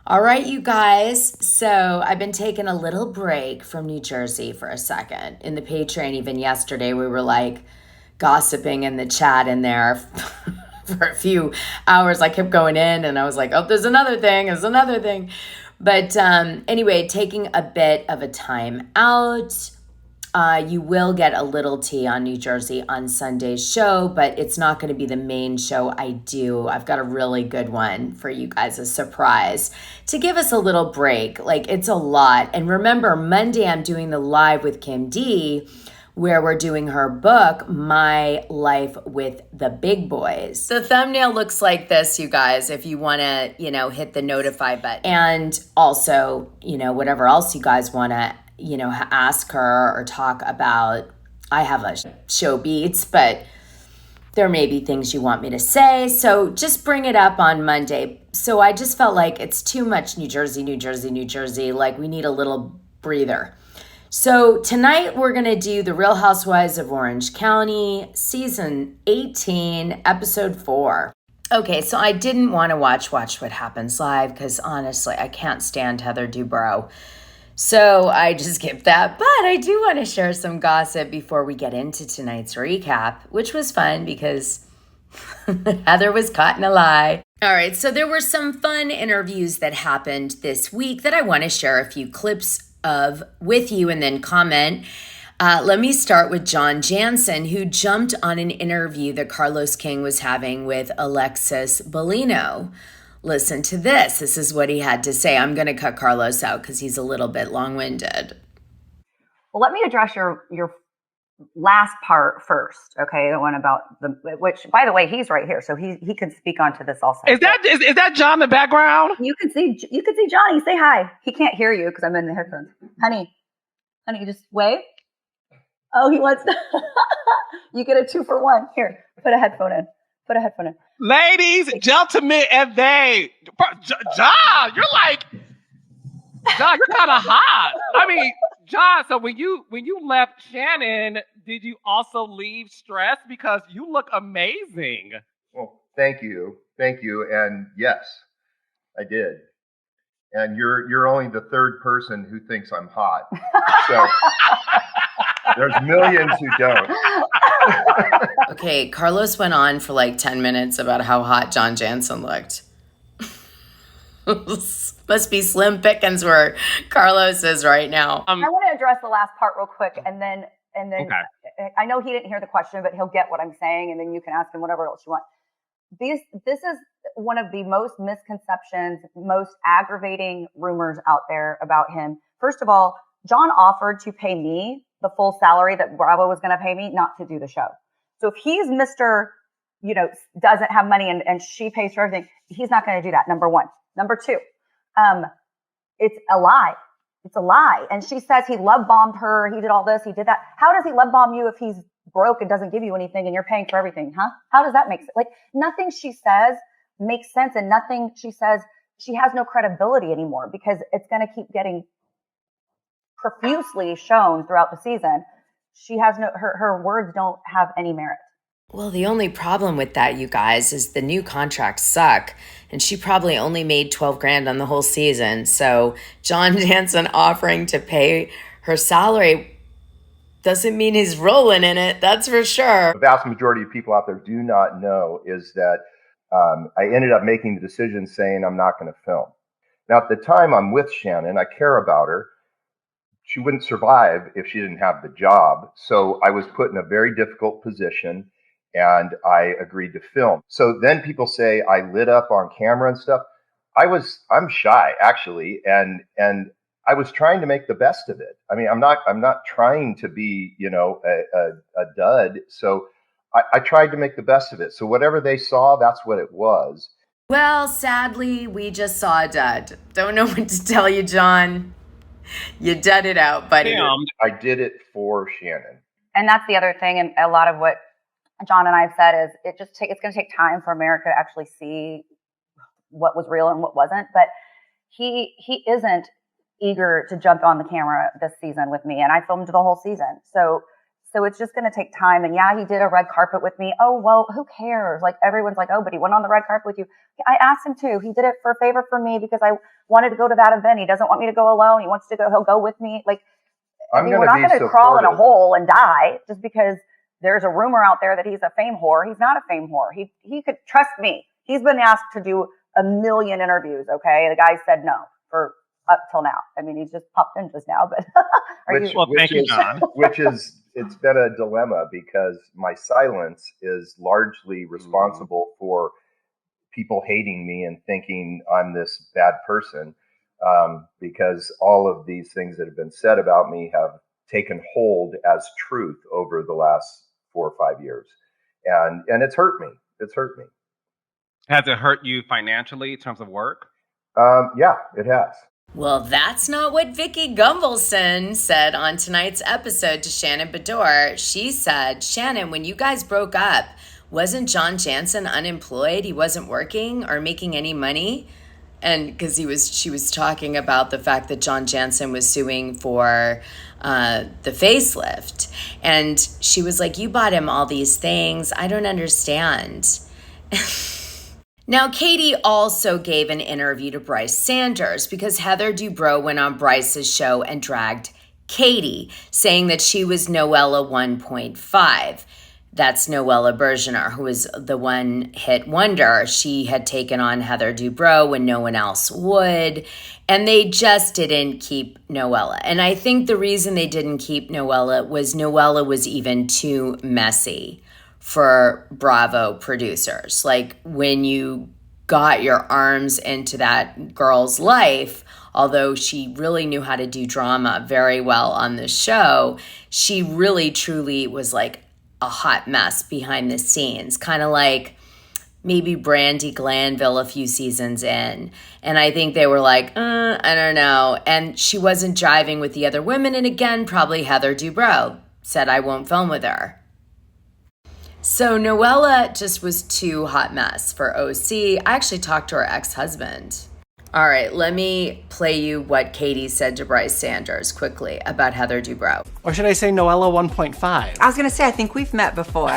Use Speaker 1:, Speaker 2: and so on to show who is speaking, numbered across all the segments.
Speaker 1: All right, you guys. So I've been taking a little break from New Jersey for a second. In the Patreon, even yesterday, we were like gossiping in the chat in there for a few hours. I kept going in and I was like, oh, there's another thing, there's another thing. But anyway, taking a bit of a time out. You will get a little tea on New Jersey on Sunday's show, but it's not going to be the main show I do. I've got a really good one for you guys, a surprise to give us a little break. Like, it's a lot. And remember, Monday I'm doing the live with Kim D, where we're doing her book, My Life with the Big Boys. The thumbnail looks like this, you guys, if you want to, hit the notify button. And also, whatever else you guys want to ask her or talk about. I have a show beats, but there may be things you want me to say. So just bring it up on Monday. So I just felt like it's too much New Jersey. Like, we need a little breather. So tonight we're going to do The Real Housewives of Orange County, season 18, episode 4. Okay, so I didn't want to watch What Happens Live because honestly, I can't stand Heather Dubrow. So I just skipped that, but I do want to share some gossip before we get into tonight's recap, which was fun because Heather was caught in a lie. All right, so there were some fun interviews that happened this week that I want to share a few clips of with you and then comment. Let me start with John Janssen, who jumped on an interview that Carlos King was having with Alexis Bellino. Listen to this. This is what he had to say. I'm going to cut Carlos out because he's a little bit long-winded.
Speaker 2: Well, let me address your last part first, okay? The one about which, by the way, he's right here, so he can speak onto this also.
Speaker 3: Is that John in the background?
Speaker 2: You can see Johnny. Say hi. He can't hear you because I'm in the headphones. Honey, just wave. Oh, he wants to. You get a 2-for-1. Here, put a headphone in.
Speaker 3: Ladies, gentlemen, and they. John, you're kind of hot. I mean, John, so when you left Shannon, did you also leave stressed? Because you look amazing.
Speaker 4: Well, thank you. And yes, I did. And you're only the third person who thinks I'm hot. So there's millions who don't.
Speaker 1: Okay, Carlos went on for like 10 minutes about how hot John Janssen looked. Must be slim pickings where Carlos is right now.
Speaker 2: I want to address the last part real quick, and then
Speaker 3: okay.
Speaker 2: I know he didn't hear the question, but he'll get what I'm saying, and then you can ask him whatever else you want. This is one of the most misconceptions, most aggravating rumors out there about him. First of all, John offered to pay me the full salary that Bravo was going to pay me not to do the show. So if he's Mr., doesn't have money and she pays for everything, he's not going to do that, number one. Number two, it's a lie. It's a lie. And she says he love bombed her. He did all this. He did that. How does he love bomb you if he's broke and doesn't give you anything and you're paying for everything? Huh? How does that make sense? Like, nothing she says makes sense, and nothing she says, she has no credibility anymore because it's going to keep getting profusely shown throughout the season. She has her words don't have any merit.
Speaker 1: Well, the only problem with that, you guys, is the new contracts suck. And she probably only made $12,000 on the whole season. So John Janssen offering to pay her salary doesn't mean he's rolling in it. That's for sure.
Speaker 4: The vast majority of people out there do not know is that I ended up making the decision saying I'm not going to film. Now, at the time I'm with Shannon, I care about her. She wouldn't survive if she didn't have the job. So I was put in a very difficult position. And I agreed to film. So then people say I lit up on camera and stuff. I'm shy actually, and I was trying to make the best of it. I mean, I'm not trying to be, a dud. So I tried to make the best of it. So whatever they saw, that's what it was.
Speaker 1: Well, sadly, we just saw a dud. Don't know what to tell you, John. You dud it out, buddy.
Speaker 4: I did it for Shannon.
Speaker 2: And that's the other thing, and a lot of what John and I have said is it's going to take time for America to actually see what was real and what wasn't. But he isn't eager to jump on the camera this season with me, and I filmed the whole season. So So it's just going to take time. And yeah, he did a red carpet with me. Oh, well, who cares? Like everyone's like, oh, but he went on the red carpet with you. I asked him to. He did it for a favor for me because I wanted to go to that event. He doesn't want me to go alone. He wants to go. He'll go with me. Like, we're not going to crawl in a hole and die just because there's a rumor out there that he's a fame whore. He's not a fame whore. He could trust me. He's been asked to do a million interviews. Okay. The guy said no for up till now. I mean, he's just popped in just now, but
Speaker 3: thank you, John.
Speaker 4: It's been a dilemma because my silence is largely responsible for people hating me and thinking I'm this bad person, because all of these things that have been said about me have taken hold as truth over the last 4 or 5 years. And it's hurt me. It's hurt me.
Speaker 3: Has it hurt you financially in terms of work?
Speaker 4: Yeah, it has.
Speaker 1: Well, that's not what Vickie Gunvalson said on tonight's episode to Shannon Beador. She said, Shannon, when you guys broke up, wasn't John Janssen unemployed? He wasn't working or making any money? And because she was talking about the fact that John Janssen was suing for the facelift. And she was like, you bought him all these things. I don't understand. Now, Katie also gave an interview to Brice Sanders because Heather Dubrow went on Brice's show and dragged Katie, saying that she was Noella 1.5. That's Noella Bergenor, who was the one-hit wonder. She had taken on Heather Dubrow when no one else would, and they just didn't keep Noella. And I think the reason they didn't keep Noella was even too messy for Bravo producers. Like when you got your arms into that girl's life, although she really knew how to do drama very well on the show, she really truly was like a hot mess behind the scenes, kind of like maybe Brandi Glanville a few seasons in. And I think they were like, I don't know. And she wasn't jiving with the other women. And again, probably Heather Dubrow said, I won't film with her. So Noella just was too hot mess for OC. I actually talked to her ex-husband. All right, let me play you what Katie said to Brice Sanders quickly about Heather Dubrow.
Speaker 5: Or should I say Noella 1.5?
Speaker 6: I was going to say, I think we've met before.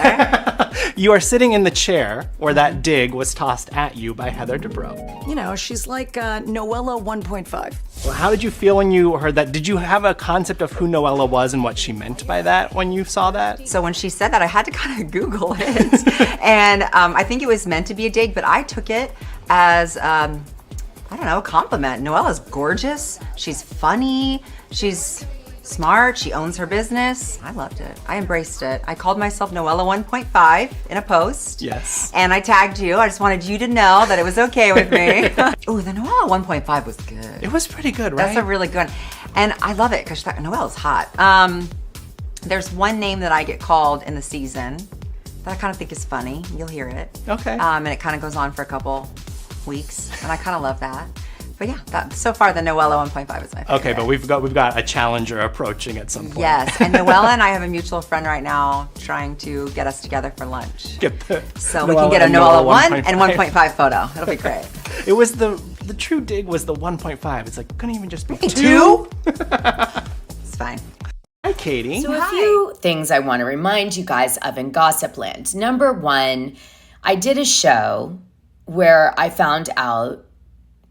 Speaker 5: You are sitting in the chair where that dig was tossed at you by Heather Dubrow.
Speaker 6: You know, she's like Noella 1.5.
Speaker 5: Well, how did you feel when you heard that? Did you have a concept of who Noella was and what she meant by that when you saw that?
Speaker 6: So when she said that, I had to kind of Google it. And I think it was meant to be a dig, but I took it as, I don't know, a compliment. Noella's gorgeous. She's funny. She's smart. She owns her business. I loved it. I embraced it. I called myself Noella 1.5 in a post.
Speaker 5: Yes.
Speaker 6: And I tagged you. I just wanted you to know that it was okay with me. Oh, the Noella 1.5 was good.
Speaker 5: It was pretty good, right?
Speaker 6: That's a really good one. And I love it because Noella's hot. There's one name that I get called in the season that I kind of think is funny. You'll hear it.
Speaker 5: Okay.
Speaker 6: And it kind of goes on for a couple weeks, and I kind of love that. But yeah, so far the Noella 1.5 is my favorite.
Speaker 5: Okay, but we've got a challenger approaching at some point.
Speaker 6: Yes, and Noella and I have a mutual friend right now trying to get us together for lunch. So we can get a Noella 1 and 1.5 photo. It'll be great.
Speaker 5: It was the true dig was the 1.5. It's like, couldn't even just be 2?
Speaker 6: It's fine.
Speaker 5: Hi, Katie.
Speaker 1: So a few things I want to remind you guys of in Gossipland. Number one, I did a show where I found out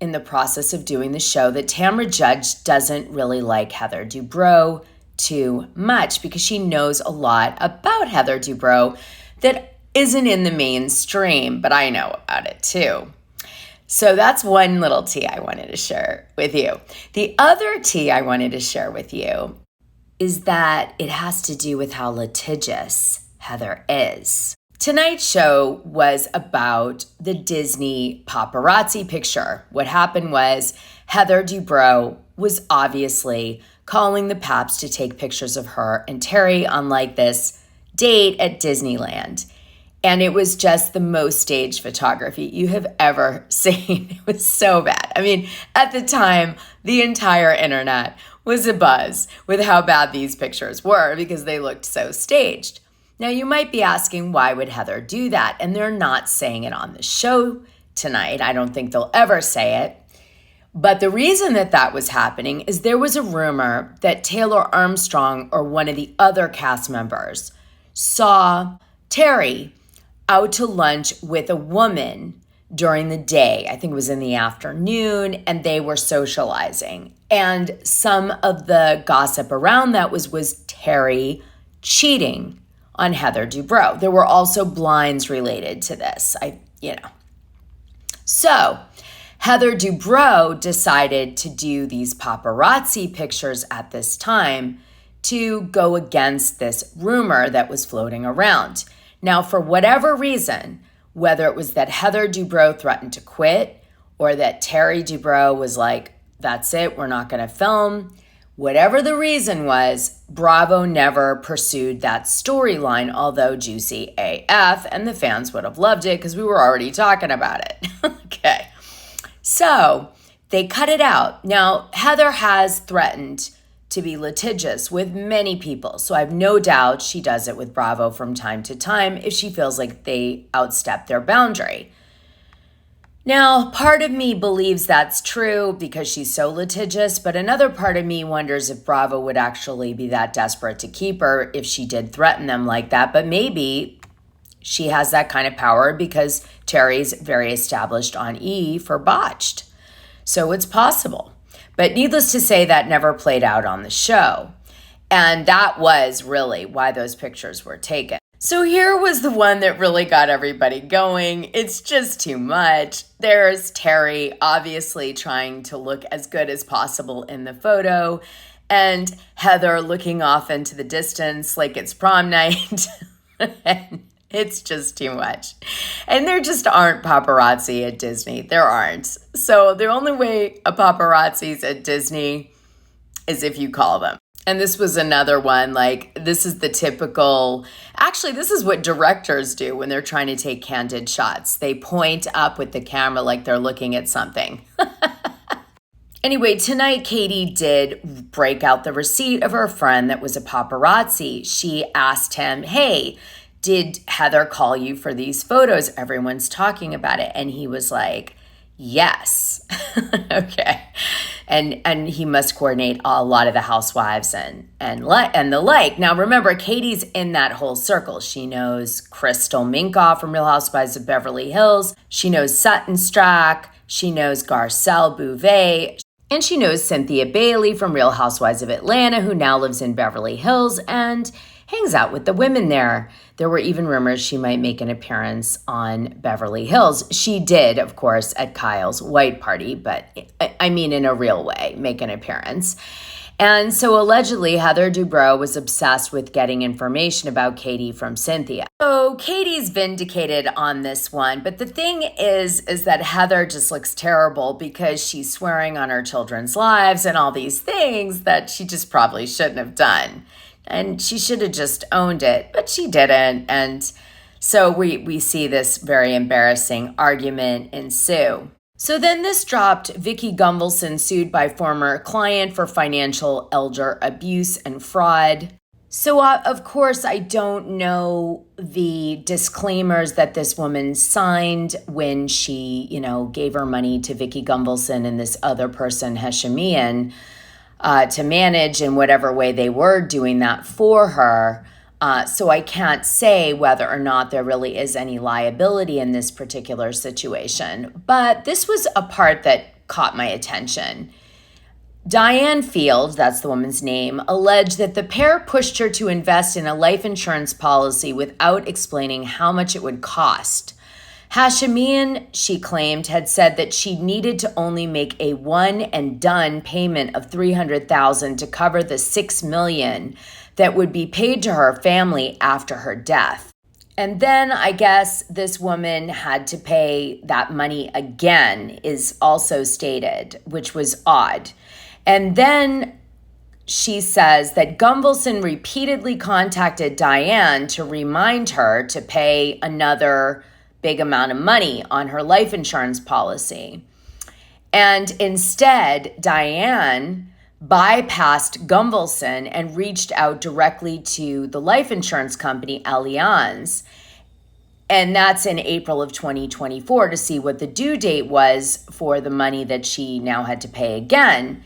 Speaker 1: in the process of doing the show that Tamra Judge doesn't really like Heather Dubrow too much because she knows a lot about Heather Dubrow that isn't in the mainstream, but I know about it too. So that's one little tea I wanted to share with you. The other tea I wanted to share with you is that it has to do with how litigious Heather is. Tonight's show was about the Disney paparazzi picture. What happened was Heather Dubrow was obviously calling the Paps to take pictures of her and Terry on like this date at Disneyland. And it was just the most staged photography you have ever seen. It was so bad. I mean, at the time, the entire internet was abuzz with how bad these pictures were because they looked so staged. Now, you might be asking, why would Heather do that? And they're not saying it on the show tonight. I don't think they'll ever say it. But the reason that that was happening is there was a rumor that Taylor Armstrong or one of the other cast members saw Terry out to lunch with a woman during the day. I think it was in the afternoon, and they were socializing. And some of the gossip around that was Terry cheating on Heather Dubrow. There were also blinds related to this. So Heather Dubrow decided to do these paparazzi pictures at this time to go against this rumor that was floating around. Now, for whatever reason, whether it was that Heather Dubrow threatened to quit or that Terry Dubrow was like, that's it, we're not going to film, whatever the reason was, Bravo never pursued that storyline, although juicy AF, and the fans would have loved it because we were already talking about it. Okay. So they cut it out. Now, Heather has threatened to be litigious with many people. So I have no doubt she does it with Bravo from time to time if she feels like they outstep their boundary. Now, part of me believes that's true because she's so litigious, but another part of me wonders if Bravo would actually be that desperate to keep her if she did threaten them like that. But maybe she has that kind of power because Terry's very established on E for botched. So it's possible. But needless to say, that never played out on the show. And that was really why those pictures were taken. So here was the one that really got everybody going. It's just too much. There's Terry obviously trying to look as good as possible in the photo, and Heather looking off into the distance like it's prom night. And it's just too much. And there just aren't paparazzi at Disney. There aren't. So the only way a paparazzi's at Disney is if you call them. And this was another one, like, this is the typical, actually, this is what directors do when they're trying to take candid shots. They point up with the camera like they're looking at something. Anyway, tonight, Katie did break out the receipt of her friend that was a paparazzi. She asked him, hey, did Heather call you for these photos? Everyone's talking about it. And he was like, yes. Okay. And he must coordinate a lot of the housewives and the like. Now, remember, Katie's in that whole circle. She knows Crystal Minkoff from Real Housewives of Beverly Hills. She knows Sutton Strack. She knows Garcelle Bouvet. And she knows Cynthia Bailey from Real Housewives of Atlanta, who now lives in Beverly Hills and hangs out with the women there. There were even rumors she might make an appearance on Beverly Hills. She did, of course, at Kyle's white party, but I mean in a real way, make an appearance. And so allegedly, Heather Dubrow was obsessed with getting information about Katie from Cynthia. So Katie's vindicated on this one, but the thing is that Heather just looks terrible because she's swearing on her children's lives and all these things that she just probably shouldn't have done. And she should have just owned it, but she didn't. And so we see this very embarrassing argument ensue. So then this dropped. Vickie Gunvalson sued by former client for financial elder abuse and fraud. So of course, I don't know the disclaimers that this woman signed when she, gave her money to Vickie Gunvalson and this other person, Heshamian, to manage in whatever way they were doing that for her. So I can't say whether or not there really is any liability in this particular situation. But this was a part that caught my attention. Diane Field, that's the woman's name, alleged that the pair pushed her to invest in a life insurance policy without explaining how much it would cost. Hashemian, she claimed, had said that she needed to only make a one-and-done payment of $300,000 to cover the $6 million that would be paid to her family after her death. And then I guess this woman had to pay that money again, is also stated, which was odd. And then she says that Gunvalson repeatedly contacted Diane to remind her to pay another big amount of money on her life insurance policy. And instead, Diane bypassed Gunvalson and reached out directly to the life insurance company, Allianz. And that's in April of 2024 to see what the due date was for the money that she now had to pay again.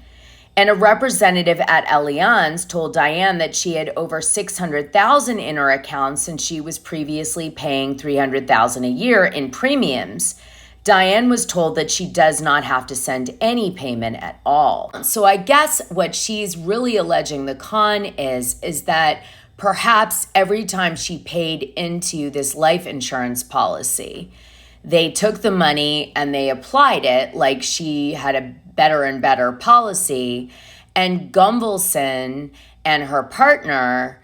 Speaker 1: And a representative at Allianz told Diane that she had over $600,000 in her account since she was previously paying $300,000 a year in premiums. Diane was told that she does not have to send any payment at all. So I guess what she's really alleging the con is that perhaps every time she paid into this life insurance policy, they took the money and they applied it like she had a better and better policy. And Gunvalson and her partner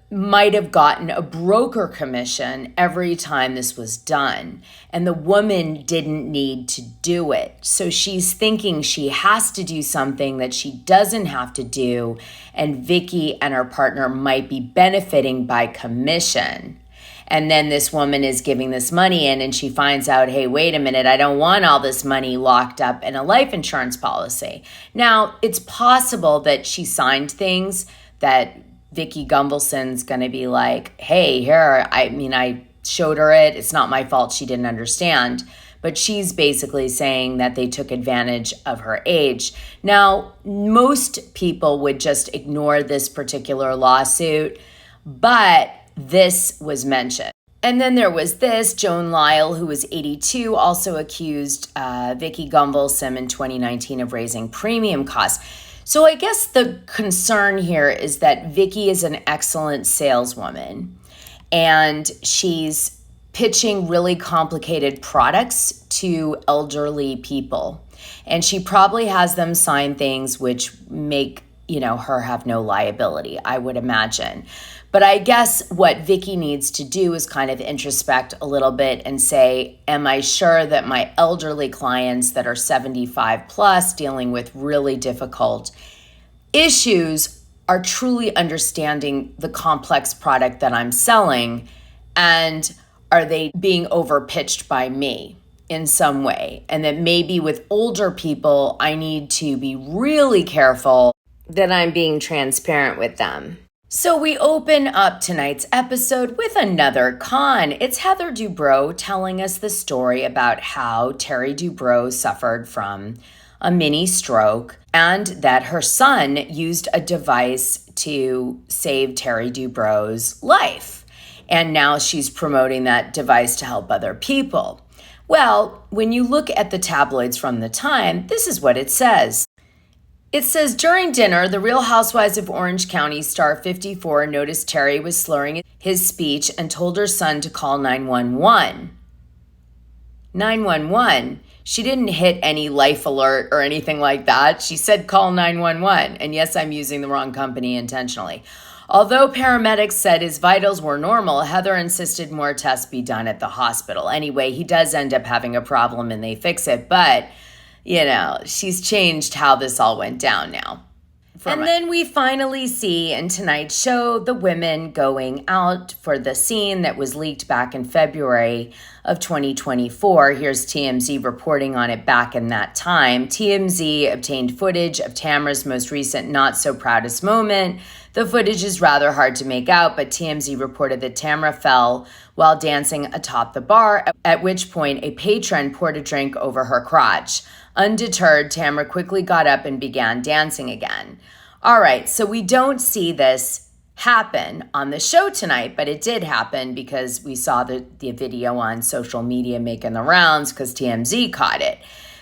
Speaker 1: might have gotten a broker commission every time this was done. And the woman didn't need to do it. So she's thinking she has to do something that she doesn't have to do. And Vickie and her partner might be benefiting by commission. And then this woman is giving this money in and she finds out, hey, wait a minute, I don't want all this money locked up in a life insurance policy. Now, it's possible that she signed things that Vickie Gunvalson's going to be like, hey, here, I showed her it. It's not my fault. She didn't understand. But she's basically saying that they took advantage of her age. Now, most people would just ignore this particular lawsuit, but this was mentioned. And then there was this, Joan Lyle, who was 82, also accused Vickie Gunvalson in 2019 of raising premium costs. So I guess the concern here is that Vickie is an excellent saleswoman and she's pitching really complicated products to elderly people. And she probably has them sign things which make, her have no liability, I would imagine. But I guess what Vickie needs to do is kind of introspect a little bit and say, am I sure that my elderly clients that are 75 plus dealing with really difficult issues are truly understanding the complex product that I'm selling? And are they being overpitched by me in some way? And that maybe with older people, I need to be really careful that I'm being transparent with them. So we open up tonight's episode with another con. It's Heather Dubrow telling us the story about how Terry Dubrow suffered from a mini stroke and that her son used a device to save Terry Dubrow's life. And now she's promoting that device to help other people. Well, when you look at the tabloids from the time, this is what it says. It says, during dinner, the Real Housewives of Orange County star 54 noticed Terry was slurring his speech and told her son to call 911. 911? She didn't hit any life alert or anything like that. She said call 911. And yes, I'm using the wrong company intentionally. Although paramedics said his vitals were normal, Heather insisted more tests be done at the hospital. Anyway, he does end up having a problem and they fix it, but she's changed how this all went down now. And then we finally see in tonight's show the women going out for the scene that was leaked back in February of 2024. Here's TMZ reporting on it back in that time. TMZ obtained footage of Tamra's most recent not so proudest moment. The footage is rather hard to make out, but TMZ reported that Tamra fell while dancing atop the bar, at which point a patron poured a drink over her crotch. Undeterred, Tamra quickly got up and began dancing again. All right, so we don't see this happen on the show tonight, but it did happen because we saw the video on social media making the rounds because TMZ caught it.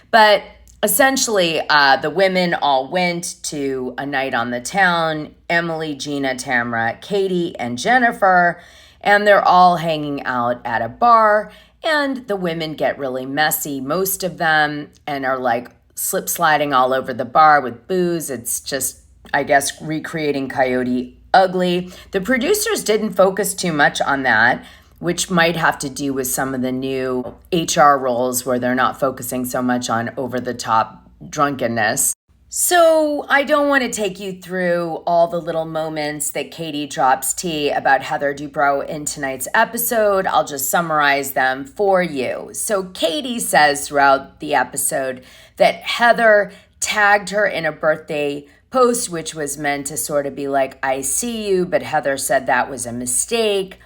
Speaker 1: But essentially, the women all went to a night on the town, Emily, Gina, Tamra, Katie, and Jennifer, and they're all hanging out at a bar. And the women get really messy, most of them, and are like slip sliding all over the bar with booze. It's just, I guess, recreating Coyote Ugly. The producers didn't focus too much on that, which might have to do with some of the new HR roles where they're not focusing so much on over-the-top drunkenness. So I don't want to take you through all the little moments that Katie drops tea about Heather Dubrow in tonight's episode. I'll just summarize them for you. So Katie says throughout the episode that Heather tagged her in a birthday post, which was meant to sort of be like, I see you, but Heather said that was a mistake.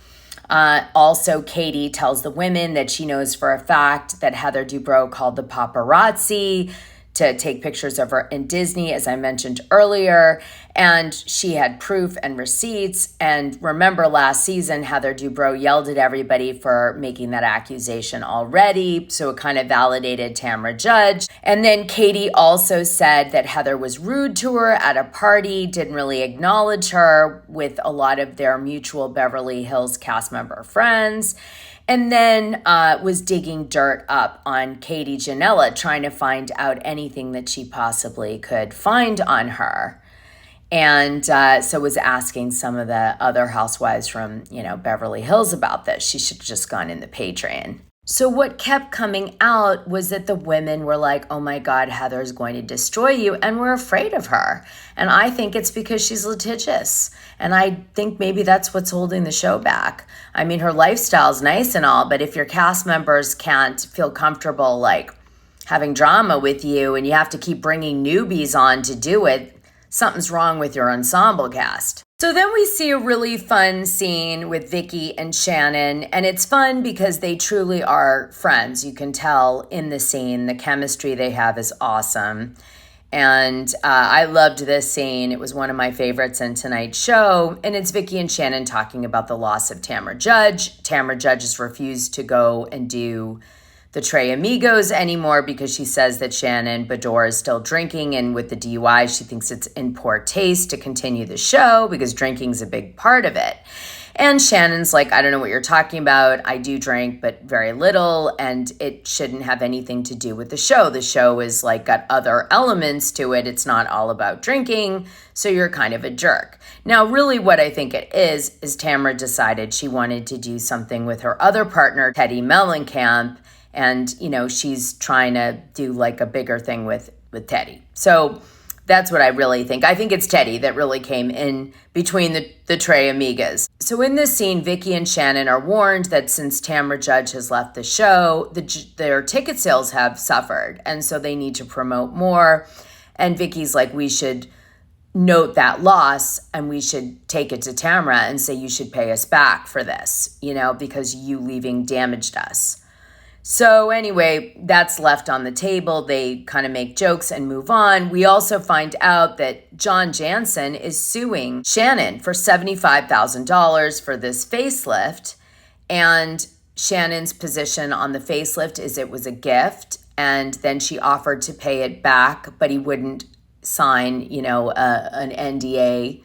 Speaker 1: Also, Katie tells the women that she knows for a fact that Heather Dubrow called the paparazzi to take pictures of her in Disney, as I mentioned earlier. And she had proof and receipts. And remember last season, Heather Dubrow yelled at everybody for making that accusation already. So it kind of validated Tamra Judge. And then Katie also said that Heather was rude to her at a party, didn't really acknowledge her with a lot of their mutual Beverly Hills cast member friends. And then was digging dirt up on Katie Ginella, trying to find out anything that she possibly could find on her. And so was asking some of the other housewives from, Beverly Hills about this. She should have just gone in the Patreon. So what kept coming out was that the women were like, oh my God, Heather's going to destroy you. And we're afraid of her. And I think it's because she's litigious. And I think maybe that's what's holding the show back. I mean, her lifestyle's nice and all, but if your cast members can't feel comfortable, like having drama with you and you have to keep bringing newbies on to do it, something's wrong with your ensemble cast. So then we see a really fun scene with Vickie and Shannon, and it's fun because they truly are friends. You can tell in the scene, the chemistry they have is awesome. And I loved this scene. It was one of my favorites in tonight's show, and it's Vickie and Shannon talking about the loss of Tamra Judge. Tamra Judge has refused to go and do the Tres Amigos anymore because she says that Shannon Beador is still drinking, and with the DUI, she thinks it's in poor taste to continue the show because drinking's a big part of it. And Shannon's like, I don't know what you're talking about. I do drink, but very little, and it shouldn't have anything to do with the show. The show is like got other elements to it. It's not all about drinking, so you're kind of a jerk. Now, really what I think it is Tamra decided she wanted to do something with her other partner, Teddi Mellencamp, and, she's trying to do like a bigger thing with Teddi. So that's what I really think. I think it's Teddi that really came in between the Tres Amigas. So in this scene, Vickie and Shannon are warned that since Tamra Judge has left the show, their ticket sales have suffered. And so they need to promote more. And Vickie's like, we should note that loss and we should take it to Tamra and say, you should pay us back for this, because you leaving damaged us. So anyway, that's left on the table. They kind of make jokes and move on. We also find out that John Janssen is suing Shannon for $75,000 for this facelift. And Shannon's position on the facelift is it was a gift. And then she offered to pay it back, but he wouldn't sign, an NDA.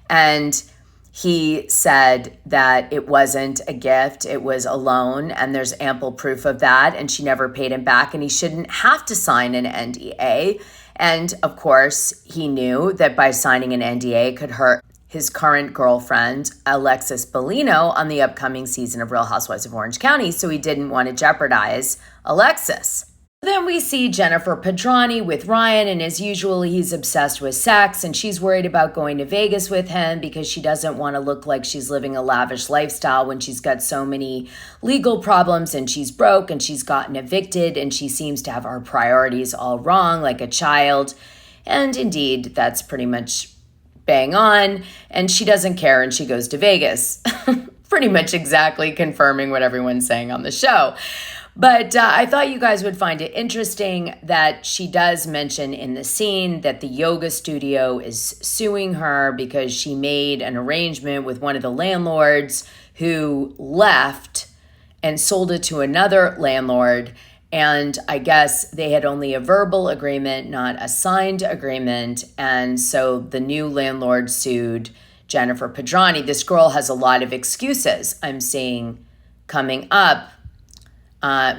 Speaker 1: And he said that it wasn't a gift, it was a loan, and there's ample proof of that, and she never paid him back, and he shouldn't have to sign an NDA. And of course, he knew that by signing an NDA could hurt his current girlfriend, Alexis Bellino, on the upcoming season of Real Housewives of Orange County, so he didn't want to jeopardize Alexis. Then we see Jennifer Pedranti with Ryan, and as usual, he's obsessed with sex, and she's worried about going to Vegas with him because she doesn't want to look like she's living a lavish lifestyle when she's got so many legal problems, and she's broke, and she's gotten evicted, and she seems to have her priorities all wrong, like a child. And indeed, that's pretty much bang on, and she doesn't care, and she goes to Vegas. Pretty much exactly confirming what everyone's saying on the show. But I thought you guys would find it interesting that she does mention in the scene that the yoga studio is suing her because she made an arrangement with one of the landlords who left and sold it to another landlord. And I guess they had only a verbal agreement, not a signed agreement. And so the new landlord sued Jennifer Pedranti. This girl has a lot of excuses I'm seeing coming up.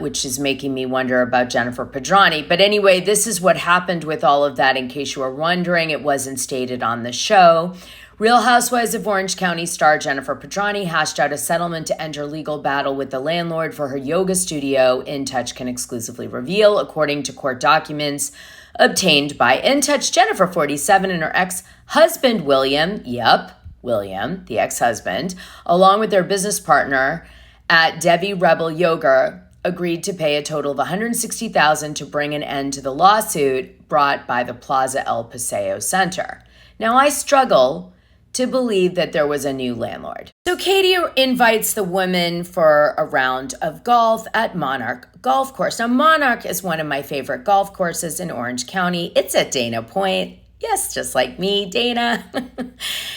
Speaker 1: Which is making me wonder about Jennifer Pedranti. But anyway, this is what happened with all of that. In case you were wondering, it wasn't stated on the show. Real Housewives of Orange County star Jennifer Pedranti hashed out a settlement to end her legal battle with the landlord for her yoga studio, In Touch can exclusively reveal. According to court documents obtained by In Touch, Jennifer, 47, and her ex-husband, William, the ex-husband, along with their business partner at Devi Rebel Yoga, agreed to pay a total of $160,000 to bring an end to the lawsuit brought by the Plaza El Paseo Center. Now, I struggle to believe that there was a new landlord. So Katie invites the women for a round of golf at Monarch Golf Course. Now, Monarch is one of my favorite golf courses in Orange County. It's at Dana Point. Yes, just like me, Dana.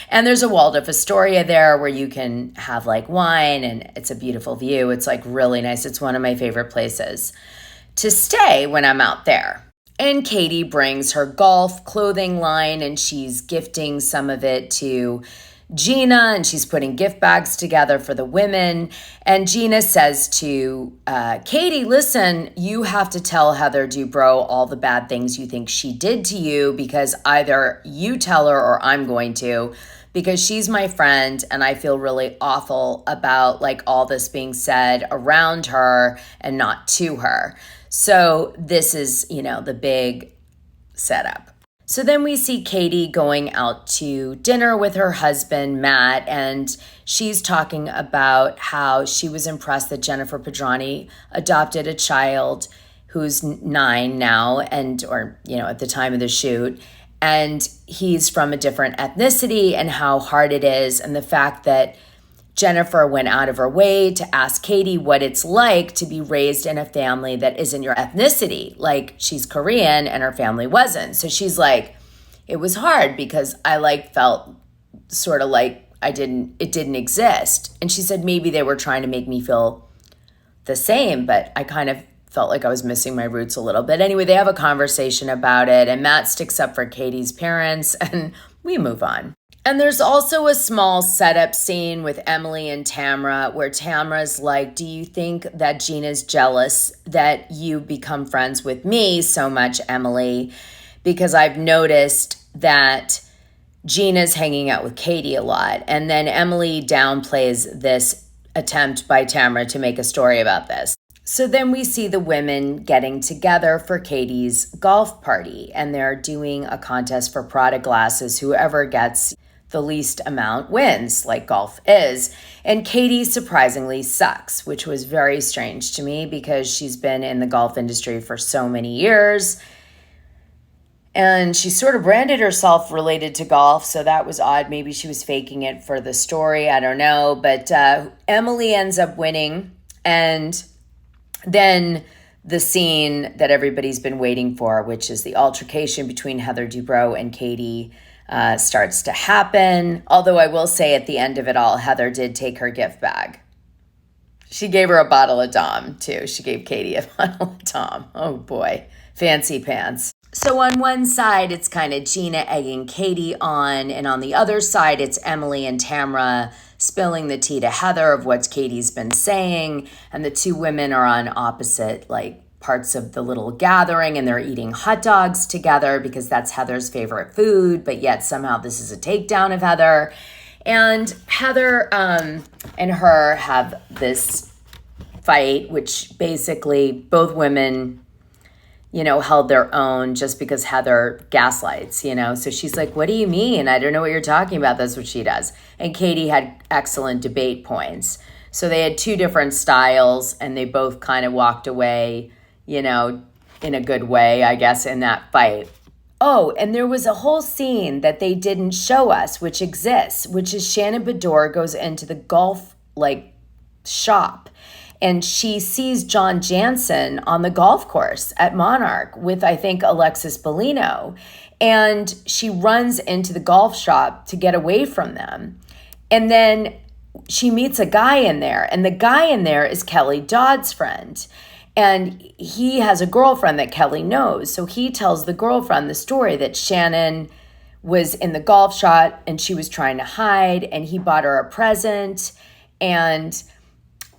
Speaker 1: And there's a Waldorf Astoria there where you can have like wine, and it's a beautiful view. It's like really nice. It's one of my favorite places to stay when I'm out there. And Katie brings her golf clothing line, and she's gifting some of it to Gina, and she's putting gift bags together for the women. And Gina says to Katie, listen, you have to tell Heather Dubrow all the bad things you think she did to you, because either you tell her or I'm going to, because she's my friend and I feel really awful about like all this being said around her and not to her. So this is, the big setup. So then we see Katie going out to dinner with her husband, Matt, and she's talking about how she was impressed that Jennifer Pedranti adopted a child who's 9 now or at the time of the shoot, and he's from a different ethnicity, and how hard it is, and the fact that Jennifer went out of her way to ask Katie what it's like to be raised in a family that isn't your ethnicity. Like, she's Korean and her family wasn't. So she's like, it was hard because I felt sort of like it didn't exist. And she said maybe they were trying to make me feel the same, but I kind of felt like I was missing my roots a little bit. Anyway, they have a conversation about it, and Matt sticks up for Katie's parents, and we move on. And there's also a small setup scene with Emily and Tamra where Tamra's like, do you think that Gina's jealous that you become friends with me so much, Emily? Because I've noticed that Gina's hanging out with Katie a lot. And then Emily downplays this attempt by Tamra to make a story about this. So then we see the women getting together for Katie's golf party, and they're doing a contest for Prada glasses. Whoever gets the least amount wins, like golf is. And Katie surprisingly sucks, which was very strange to me because she's been in the golf industry for so many years. And she sort of branded herself related to golf, so that was odd. Maybe she was faking it for the story, I don't know. But Emily ends up winning, and then the scene that everybody's been waiting for, which is the altercation between Heather Dubrow and Katie, starts to happen. Although I will say at the end of it all, Heather did take her gift bag. She gave her a bottle of Dom, too. She gave Katie a bottle of Dom. Oh, boy. Fancy pants. So on one side, it's kind of Gina egging Katie on, and on the other side, it's Emily and Tamra spilling the tea to Heather of what Katie's been saying, and the two women are on opposite, parts of the little gathering, and they're eating hot dogs together because that's Heather's favorite food, but yet somehow this is a takedown of Heather. And Heather and her have this fight, which basically both women held their own just because Heather gaslights, So she's like, what do you mean? I don't know what you're talking about. That's what she does. And Katie had excellent debate points. So they had two different styles, and they both kind of walked away, in a good way, I guess, in that fight. Oh, and there was a whole scene that they didn't show us, which exists, which is Shannon Beador goes into the golf, shop. And she sees John Janssen on the golf course at Monarch with, I think, Alexis Bellino. And she runs into the golf shop to get away from them. And then she meets a guy in there. And the guy in there is Kelly Dodd's friend. And he has a girlfriend that Kelly knows. So he tells the girlfriend the story that Shannon was in the golf shop and she was trying to hide. And he bought her a present. And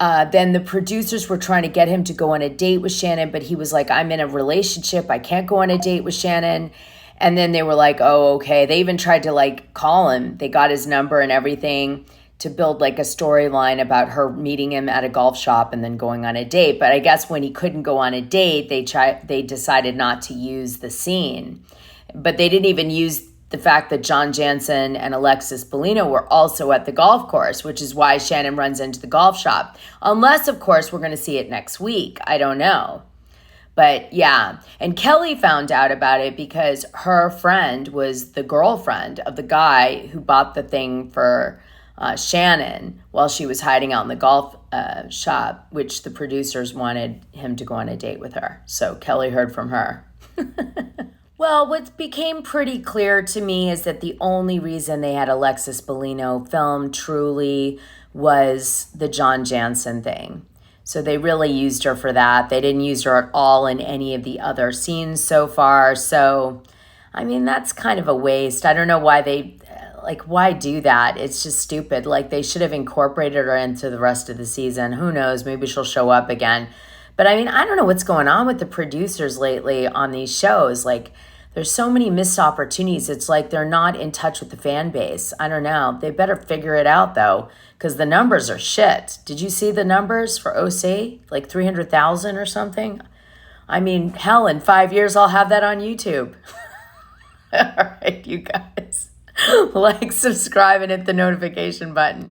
Speaker 1: then the producers were trying to get him to go on a date with Shannon, but he was like, I'm in a relationship. I can't go on a date with Shannon. And then they were like, oh, okay. They even tried to call him. They got his number and everything to build a storyline about her meeting him at a golf shop and then going on a date. But I guess when he couldn't go on a date, they decided not to use the scene. But they didn't even use the fact that John Janssen and Alexis Bellino were also at the golf course, which is why Shannon runs into the golf shop. Unless, of course, we're going to see it next week. I don't know. But yeah, and Kelly found out about it because her friend was the girlfriend of the guy who bought the thing for Shannon while she was hiding out in the golf shop, which the producers wanted him to go on a date with her. So Kelly heard from her. Well, what became pretty clear to me is that the only reason they had Alexis Bellino film truly was the John Janssen thing. So they really used her for that. They didn't use her at all in any of the other scenes so far. So, I mean, that's kind of a waste. I don't know why why do that? It's just stupid. Like, they should have incorporated her into the rest of the season. Who knows? Maybe she'll show up again. But I mean, I don't know what's going on with the producers lately on these shows. Like, there's so many missed opportunities. It's like they're not in touch with the fan base. I don't know. They better figure it out, though, because the numbers are shit. Did you see the numbers for OC? Like 300,000 or something? I mean, hell, in 5 years, I'll have that on YouTube. All right, you guys. Like, subscribe, and hit the notification button.